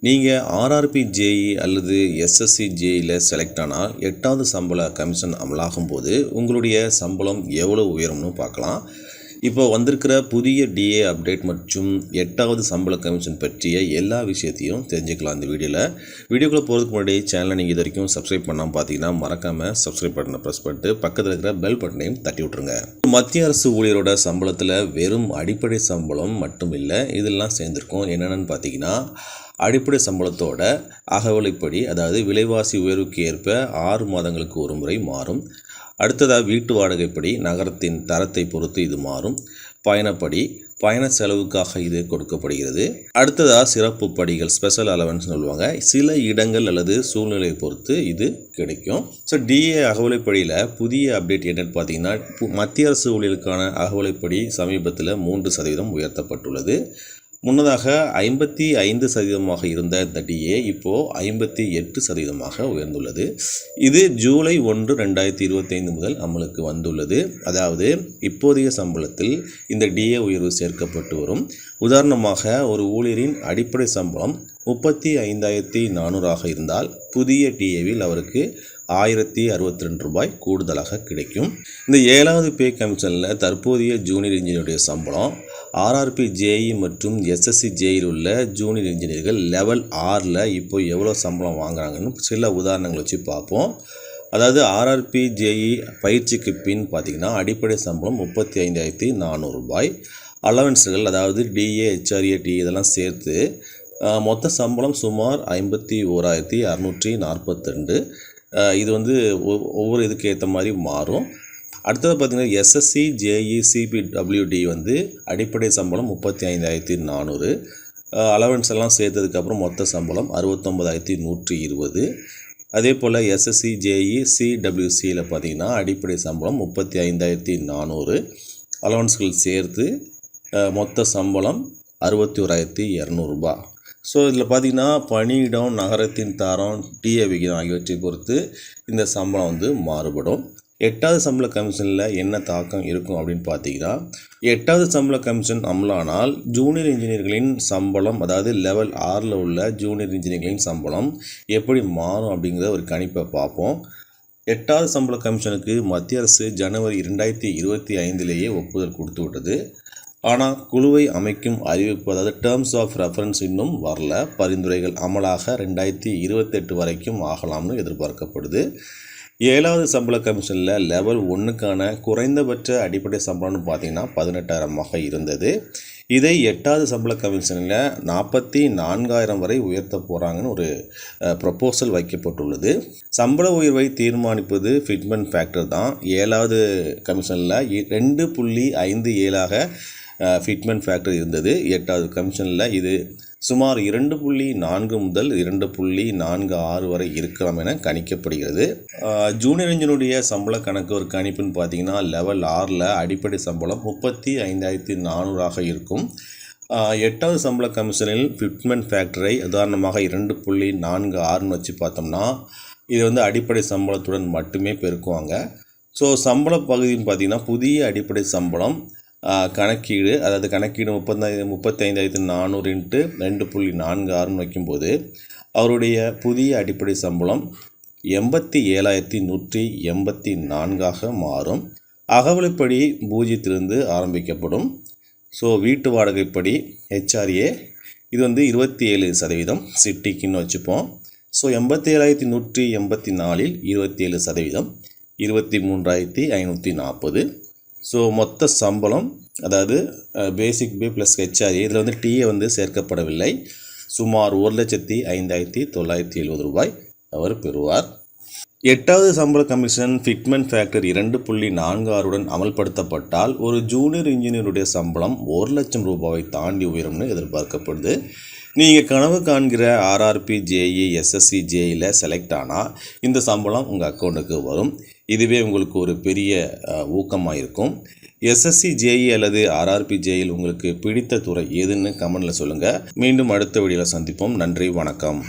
நீங்கள் RRB JE அல்லது SSC ஜேஇயில் select ஆனால் 8வது சம்பள கமிஷன் அமலாகும் போது உங்களுடைய சம்பளம் எவ்வளோ உயரும்னு பார்க்கலாம். இப்போ வந்திருக்கிற புதிய டிஏ அப்டேட் மற்றும் 8வது சம்பள கமிஷன் பற்றிய எல்லா விஷயத்தையும் தெரிஞ்சுக்கலாம் இந்த வீடியோக்குள்ளே போகிறதுக்கு முன்னாடி சேனலை நீங்கள் இது வரைக்கும் சப்ஸ்கிரைப் பண்ணாமல் பார்த்தீங்கன்னா மறக்காமல் சப்ஸ்கிரைப் பட்டனை ப்ரெஸ் பண்ணிட்டு பக்கத்தில் இருக்கிற பெல் பட்டனையும் தட்டி விட்ருங்க. மத்திய அரசு ஊழியரோட சம்பளத்தில் வெறும் அடிப்படை சம்பளம் மட்டும் இல்லை, இதெல்லாம் சேர்ந்துருக்கும். என்னென்னு பார்த்தீங்கன்னா அடிப்படை சம்பளத்தோட அகவிலைப்படி, அதாவது விலைவாசி உயர்வுக்கு ஏற்ப 6 மாதங்களுக்கு ஒரு முறை மாறும். அடுத்ததாக வீட்டு வாடகைப்படி நகரத்தின் தரத்தை பொறுத்து இது மாறும். பயணப்படி பயண செலவுக்காக இது கொடுக்கப்படுகிறது. அடுத்ததாக சிறப்பு படிகள், ஸ்பெஷல் அலவன்ஸ் சொல்லுவாங்க. சில இடங்கள் அல்லது சூழ்நிலையை பொறுத்து இது கிடைக்கும். ஸோ டிஏ அகவிலைப்படியில் புதிய அப்டேட் என்னென்னு பார்த்தீங்கன்னா, மத்திய அரசு ஊழியர்களுக்கான அகவிலைப்படி சமீபத்தில் 3% உயர்த்தப்பட்டுள்ளது. முன்னதாக 55% இருந்த இந்த டிஏ இப்போது 58% உயர்ந்துள்ளது. இது ஜூலை 1, 2025 முதல் அமலுக்கு வந்துள்ளது. அதாவது இப்போதைய சம்பளத்தில் இந்த டிஏ உயர்வு சேர்க்கப்பட்டு வரும். உதாரணமாக ஒரு ஊழியரின் அடிப்படை சம்பளம் 35,400 இருந்தால் புதிய டிஏவில் அவருக்கு 1062 ரூபாய் கூடுதலாக கிடைக்கும். இந்த 7வது பே கமிஷனில் தற்போதைய ஜூனியர் இன்ஜினியருடைய சம்பளம் ஆர்ஆர்பி ஜேஇ மற்றும் எஸ்எஸ்சி ஜேஇயில் உள்ள ஜூனியர் இன்ஜினியர்கள் லெவல் 6ல் இப்போ எவ்வளோ சம்பளம் வாங்குறாங்கன்னு சில உதாரணங்கள் வச்சு பார்ப்போம். அதாவது ஆர்ஆர்பி ஜேஇ பயிற்சிக்கு பின் பார்த்திங்கன்னா அடிப்படை சம்பளம் 35,400 ரூபாய். அலவன்ஸுகள், அதாவது டிஏ, ஹெச்ஆர்ஏ, டி இதெல்லாம் சேர்த்து மொத்த சம்பளம் சுமார் 51,642. இது ஒவ்வொரு இதுக்கு ஏற்ற மாதிரி மாறும். அடுத்தது பார்த்திங்கன்னா எஸ்எஸ்சி ஜேஇ சிபிடபிள்யூடி அடிப்படை சம்பளம் 35,400. அலவன்ஸ் எல்லாம் சேர்த்ததுக்கப்புறம் மொத்த சம்பளம் 69,120. அதே போல் எஸ்எஸ்சி ஜேஇ சிடபிள்யூசியில் பார்த்திங்கன்னா அடிப்படை சம்பளம் 35,400. அலவன்ஸ்கள் சேர்த்து மொத்த சம்பளம் 61,200 ரூபாய். ஸோ இதில் பார்த்திங்கன்னா பணியிடம், நகரத்தின் தரம், டிஏ விகிதம் ஆகியவற்றை பொறுத்து இந்த சம்பளம் மாறுபடும். 8வது சம்பள கமிஷனில் என்ன தாக்கம் இருக்கும் அப்படின்னு பார்த்தீங்கன்னா, 8வது சம்பள கமிஷன் அமலானால் ஜூனியர் இன்ஜினியர்களின் சம்பளம், அதாவது லெவல் 6ல் உள்ள ஜூனியர் இன்ஜினியர்களின் சம்பளம் எப்படி மாறும் அப்படிங்கிற ஒரு கணிப்பை பார்ப்போம். 8வது சம்பள கமிஷனுக்கு மத்திய அரசு ஜனவரி 2025 ஒப்புதல் கொடுத்து விட்டது. ஆனால் குழுவை அமைக்கும் அறிவிப்பு, அதாவது டேர்ம்ஸ் ஆஃப் ரெஃபரன்ஸ் இன்னும் வரல. பரிந்துரைகள் அமலாக 2028 வரைக்கும் ஆகலாம்னு எதிர்பார்க்கப்படுது. 7வது சம்பள கமிஷனில் லெவல் 1க்கான குறைந்தபட்ச அடிப்படை சம்பளம்னு பார்த்தீங்கன்னா 18,000 இருந்தது. இதை 8வது சம்பள கமிஷனில் 44,000 வரை உயர்த்த போகிறாங்கன்னு ஒரு ப்ரொப்போசல் வைக்கப்பட்டுள்ளது. சம்பள உயர்வை தீர்மானிப்பது ஃபிட்மெண்ட் ஃபேக்டர் தான். 7வது கமிஷனில் 2.57 ஃபிட்மெண்ட் ஃபேக்டர் இருந்தது. 8வது கமிஷனில் இது சுமார் 2.4 முதல் 2.46 வரை இருக்கலாம் என கணிக்கப்படுகிறது. ஜூனியர் இன்ஜினுடைய சம்பள கணக்கு ஒரு கணிப்புன்னு பார்த்தீங்கன்னா, லெவல் 6ல் அடிப்படை சம்பளம் 35,400 இருக்கும். 8வது சம்பள கமிஷனில் ஃபிட்மெண்ட் ஃபேக்டரை உதாரணமாக 2.46 வச்சு பார்த்தோம்னா, இது அடிப்படை சம்பளத்துடன் மட்டுமே பெருக்குவாங்க. ஸோ சம்பள பகுதின்னு பார்த்திங்கன்னா புதிய அடிப்படை சம்பளம் கணக்கீடு, அதாவது கணக்கீடு 35,400 × 2.46 வைக்கும்போது அவருடைய புதிய அடிப்படை சம்பளம் 87,184 மாறும். அகவிலைப்படி 0லிருந்து ஆரம்பிக்கப்படும். ஸோ வீட்டு வாடகைப்படி ஹெச்ஆர்ஏ இது 27%, சிட்டிக்குன்னு வச்சுப்போம். ஸோ 87,184ல் 27%, 23,540. ஸோ மொத்த சம்பளம், அதாவது பேசிக் பே ப்ளஸ் ஹெச்ஆர்ஏ, இதில் டிஏ சேர்க்கப்படவில்லை, சுமார் 1,05,970 ரூபாய் அவர் பெறுவார். 8வது சம்பள கமிஷன் ஃபிட்மெண்ட் ஃபேக்டர் 2.46 அமல்படுத்தப்பட்டால் ஒரு ஜூனியர் இன்ஜினியருடைய சம்பளம் 1,00,000 ரூபாயை தாண்டி உயரும்னு எதிர்பார்க்கப்படுது. நீங்கள் கனவு காண்கிற ஆர்ஆர்பி ஜேஇ எஸ்எஸ்சி ஜேஇயில் செலக்ட் ஆனால் இந்த சம்பளம் உங்கள் அக்கௌண்ட்டுக்கு வரும். இதுவே உங்களுக்கு ஒரு பெரிய ஊக்கமாக இருக்கும். எஸ்எஸ்சி ஜேஇ அல்லது ஆர்ஆர்பி ஜேஇயில் உங்களுக்கு பிடித்த துறை எதுன்னு கமெண்டில் சொல்லுங்கள். மீண்டும் அடுத்த வீடியோவில் சந்திப்போம். நன்றி, வணக்கம்.